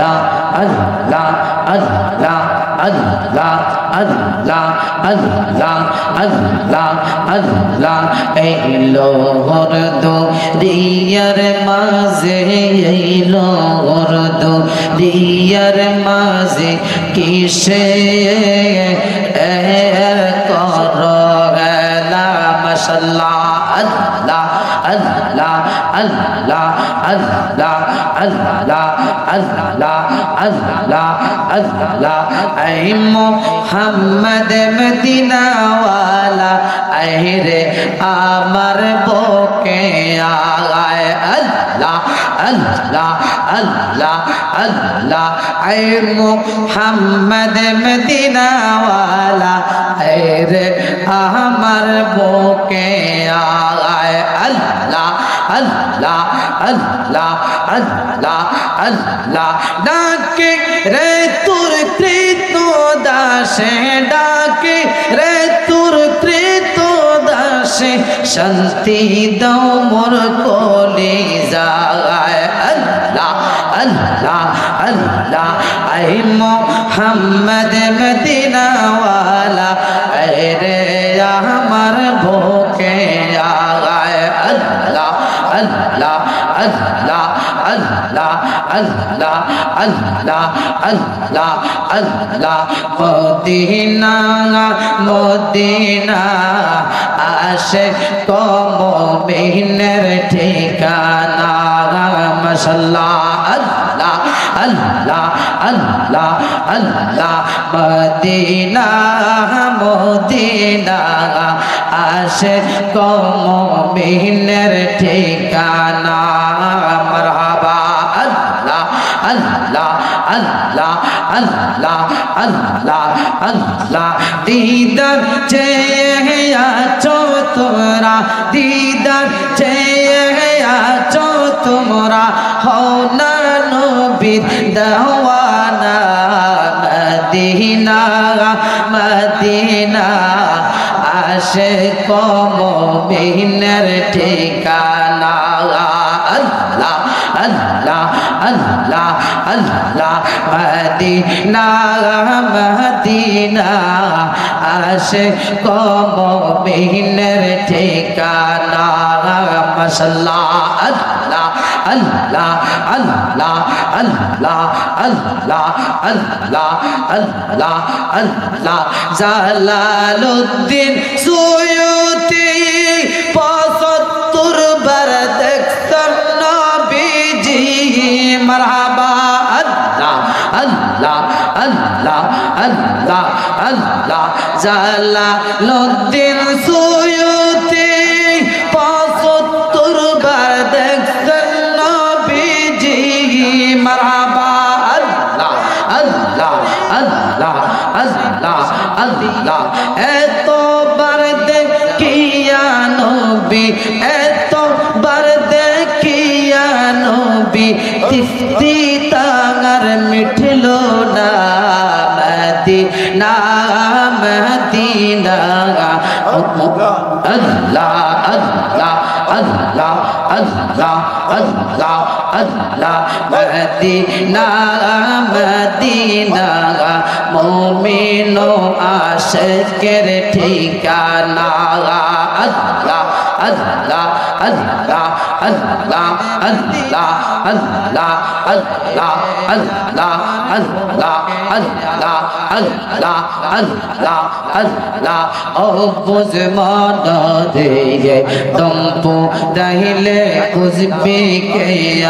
আল্লাহ আল্লাহ আল্লাহ আল্লাহ আল্লাহ আল্লাহ আল্লাহ আল্লাহ এইলো হরদো দিয়ার মাঝে এইলো হরদো দিয়ার মাঝে কিসে করো গেলা মাশাআল্লাহ আল্লাহ আল্লাহ আল্লাহ আল্লাহ আল্লাহ আল্লাহ আল্লাহ আল্লাহ আই মোহাম্মদ মদিনা ওয়ালা আই রে আমার বুকে আয় আল্লাহ আল্লাহ আল্লাহ আল্লাহ আই মোহাম্মদ মদিনা ওয়ালা আই রে আমার বুকে আয় আল্লাহ আল্লাহ আল্লাহ আল্লাহ আল্লাহ ডাকে রে তোর কৃত দাসে ডাকে রে তোর কৃত দাসে শান্তি দাও মোর কলিজায় আল্লাহ আল্লাহ আল্লাহ আই মোহাম্মদ মদিনা ওয়ালা আই রে আমার বুকে আয় আল্লাহ আল্লাহ আল্লাহ আল্লাহ আল্লাহ আল্লাহ আল্লাহ আল্লাহ মদিনা মদিনা আশিক মুমিনের ঠিকানা মাশাআল্লাহ আল্লাহ আল্লাহ আল্লাহ আল্লাহ মদিনা মদিনা আশিক মুমিনের ঠিকানা মারহাবা আল্লাহ আল্লাহ আল্লাহ আল্লাহ আল্লাহ আল্লাহ দিদার চেয়ে আছো তোমরা দিদার চেয়ে আছো তোমরা হও না নবীর দেওয়ানা মদিনা মদিনা আশিক মুমিনের ঠিকানা আল্লাহ আল্লাহ আল্লাহ আল্লাহ মদিনা মদিনা আশিক মুমিনের ঠিকানা মাশাআল্লাহ আল্লাহ আল্লাহ আল্লাহ আল্লাহ আল্লাহ আল্লাহ আল্লাহ আল্লাহ জালালউদ্দিন সুয়ুতি 75 বার দেখছেন নবীজি মারহাবা আল্লাহ আল্লাহ আল্লাহ আল্লাহ আল্লাহ জালালউদ্দিন সুয়ুতি 75 বার দেখছেন নবীজি মারহাবা আল্লাহ আল্লাহ আল্লাহ আল্লাহ আল্লাহ এতবার দেখিয়া নবী এতবার দেখিয়া নবী তৃপ্তি তার মিটলো না মদিনা মদিনা আল্লাহ আল্লাহ আল্লাহ আল্লাহ আল্লাহ আল্লাহ মদিনা মদিনা মুমিন ও আশিকের ঠিকানা আল্লাহ আল্লাহ আল্লাহ আল্লাহ আল্লাহ আল্লাহ আল্লাহ আল্লাহ আল্লাহ আল্লাহ আল্লাহ আল্লাহ আল্লাহ ও বুঝমান দিয়ে তুমপু দহিলে কুজবি কে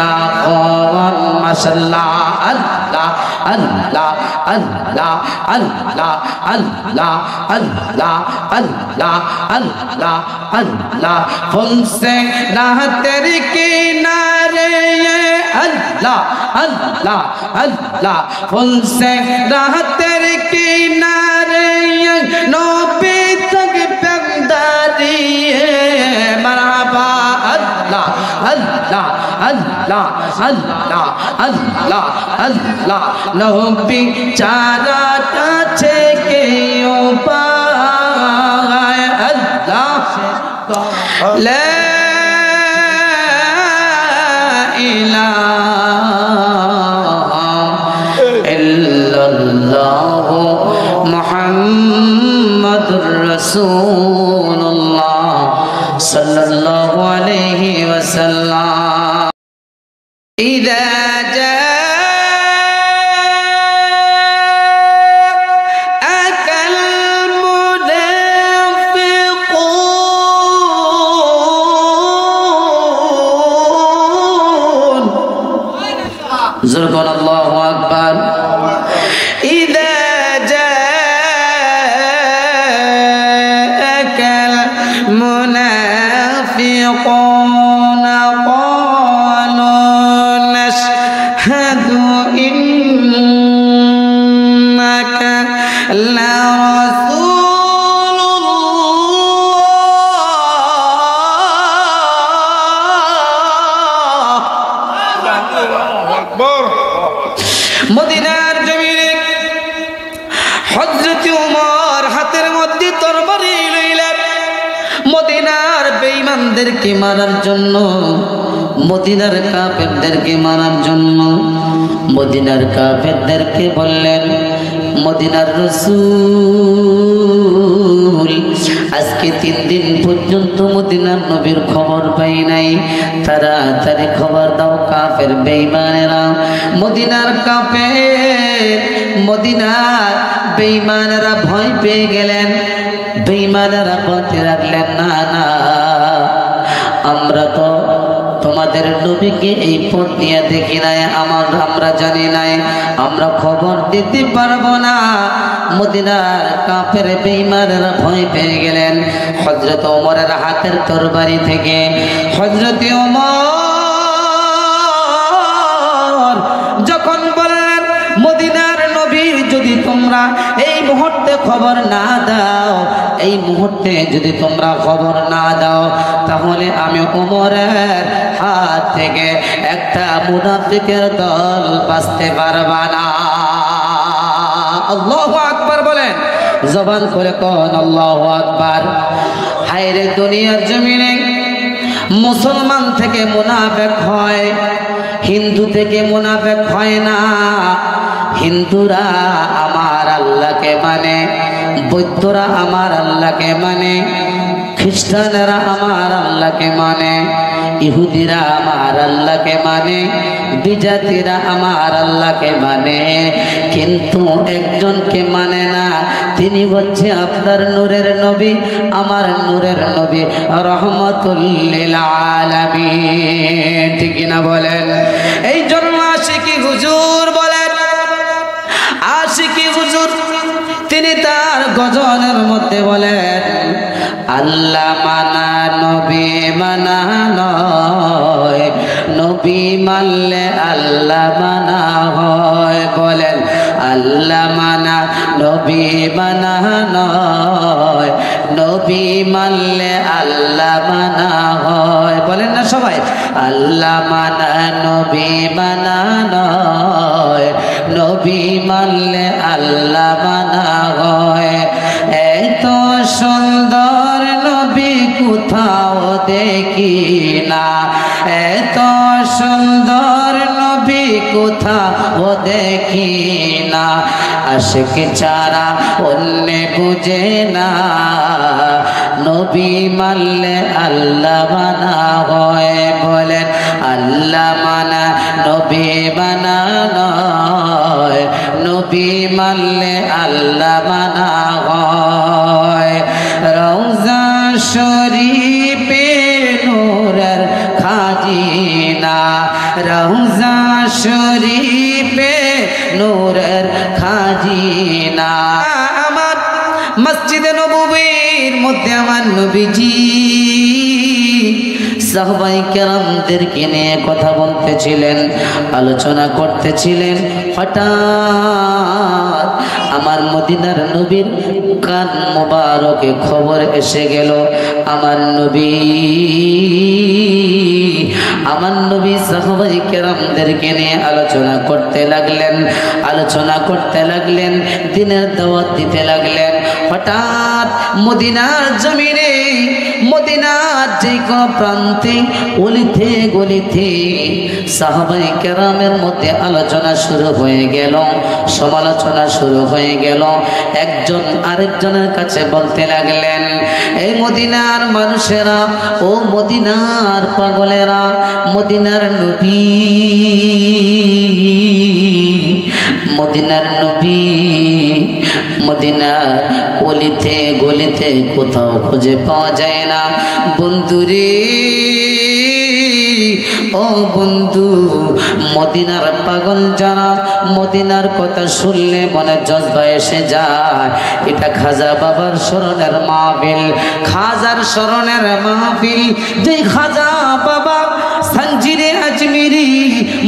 আখন মাশাআল্লাহ আল্লাহ আল্লাহ আল্লাহ আল্লাহ আল্লাহ আল্লাহ আল্লাহ আল্লাহ আল্লাহ ফুলসে রাহতের কিনারে আল্লাহ আল্লাহ আল্লাহ ফুলসে রাহতের কিনারে নবী তক পেমদারি মারহাবা আল্লাহ আল্লাহ আল্লাহ আল্লাহ আল্লাহ আল্লাহ নবী চারাটা থেকে উপায় আল্লাহ লা ইলাহা ইল্লাল্লাহু মুহাম্মাদুর রাসূলুল্লাহ সাল্লাল্লাহু আলাইহি ওয়াসাল্লাম। ইযা زرقنا الله أكبر إذا جاءك المنافقون قالوا نشهد إنك لرسول الله أكبر মদিনার জমিনে হযরত ওমর হাতের মধ্যে তরবারি লইলেন মদিনার বেঈমানদেরকে মারার জন্য, মদিনার কাফেরদেরকে মারার জন্য। মদিনার কাফেরদেরকে বললেন, মদিনার রাসূল আজকে 3 দিন পর্যন্ত মদিনার নবীর খবর পাই নাই, তাড়াতাড়ি খবর দাও কাফের বেঈমানেরা। মদিনার কাফের, মদিনার বেঈমানেরা ভয় পেয়ে গেলেন। বেঈমানেরা বলতে লাগলেন, না না, আমরা তো তোমাদের নবীকে এই পথ দিয়ে দেখি নাই, আমরা জানি নাই, আমরা খবর দিতে পারবো না। মদিনার কাফের বেঈমানেরা ভয় পেয়ে গেলেন। হযরত ওমরের হাতের তরবারি থেকে হযরত ওমর যখন বললেন, মদিনার নবীর যদি তোমরা এই মুহূর্তে খবর না দাও, এই মুহূর্তে যদি তোমরা খবর না দাও, তাহলে আমি ওমরের হাত থেকে একটা মুনাফিকের দল বাঁচতে পারবা না। আল্লাহু আকবার বলেন, জবান করে কোন আল্লাহু আকবার। হায়রে দুনিয়ার জমিনে মুসলমান থেকে মুনাফিক হয়, হিন্দু থেকে মুনাফিক হয় না। হিন্দুরা আমার আল্লাহকে মানে, বৌদ্ধরা আমার আল্লাহকে মানে, খ্রিস্টানেরা আমার আল্লাহকে মানে, ইহুদিরা আমার আল্লাহকে মানে, বিজাতিরা আমার আল্লাহকে মানে, কিন্তু একজনকে মানে না, তিনি হচ্ছে আপনার নূরের নবী, আমার নূরের নবী রহমাতুল লিল আলামিন। ঠিক না বলেন? এই জন্য আশিকি হুজুর বলেন, আশিকি হুজুর তিনি তার গজলের মধ্যে বলেন, আল্লাহ মানা নবী মানা নয়, নবী মানলে আল্লাহ মানা হয়। বলেন, আল্লাহ মানা নবী মানা নয়, নবী মানলে আল্লাহ মানা হয়। বলেন না সবাই, আল্লাহ মানা নবী মানা নয়, নবী মানলে আল্লাহ মানা হয়। এত সুন্দর নবী কোথাও দেখি না, এত সুন্দর নবী কোথাও দেখি না, আশিক ছাড়া অন্য বুঝে না, নবী মানলে আল্লাহ মানা হয়। বলেন, আল্লাহ মানা নবী মানা নয়, নবী মানলে আল্লাহ মানা হয়। রওজা শরীফে নূরের খাজিনা, রওজা শরীফে নূরের খাজিনা। আমার মসজিদে নববীর মধ্যে আমার নবীজি সাহাবায়ে কেরামদেরকে নিয়ে কথা বলতেছিলেন, আলোচনা করতেছিলেন। হঠাৎ আমার মদিনার নবীর কান মোবারকে খবর এসে গেল, আমার নবী সাহাবায়ে কেরামদেরকে নিয়ে আলোচনা করতে লাগলেন, আলোচনা করতে লাগলেন, দিনের দাওয়াত দিতে লাগলেন। হঠাৎ মদিনার যে কোনো প্রান্তে অলিতে গলিতে সাহাবায়ে কেরামের মধ্যে আলোচনা শুরু হয়ে গেল, সমালোচনা শুরু হয়ে গেল। একজন আরেকজনের কাছে বলতে লাগলেন, এই মদিনার মানুষেরা, ও মদিনার পাগলেরা, মদিনার নবী, মদিনার নবী মদিনার অলিতে গলিতে কোথাও খুঁজে পাওয়া যায় না। বন্ধুরে, ও বন্ধু, মদিনার পাগল যারা, মদিনার কথা শুনলে মনে জজবা এসে যায়। এটা খাজা বাবার স্মরণের মাহফিল, খাজার স্মরণের মাহফিল। যে খাজা বাবা সাঞ্জিরে আজমিরি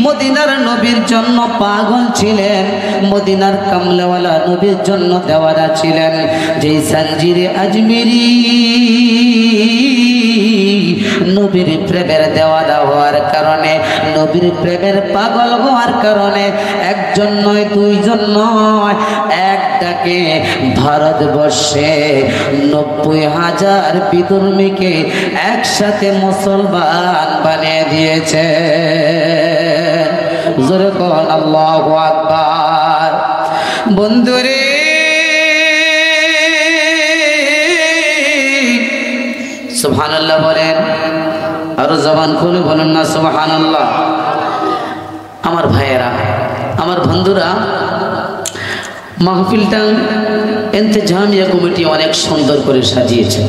মদিনার নবীর জন্য পাগল ছিলেন, মদিনার কামলাওয়ালা নবীর জন্য দেওয়ারা ছিলেন। যে সাঞ্জিরে আজমিরি নবীর প্রেমের দেওয়ারা হওয়ার কারণে, নবীর প্রেমের পাগল হওয়ার কারণে একজন নয়, দুইজন নয়, এক ডাকে ভারতবর্ষে 90,000 বিধর্মীকে একসাথে মুসলমান বানিয়ে দিয়েছে। জোরে কর আল্লাহু আকবার। বন্ধুরে, সুবহানাল্লাহ বলেন, আরো জবান খুলে বলেন না সুবহানাল্লাহ। আমার ভাইয়েরা, আমার বন্ধুরা, মাহফিলটা ইন্তেজামিয়া কমিটি অনেক সুন্দর করে সাজিয়েছে,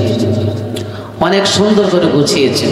অনেক সুন্দর করে গুছিয়েছে।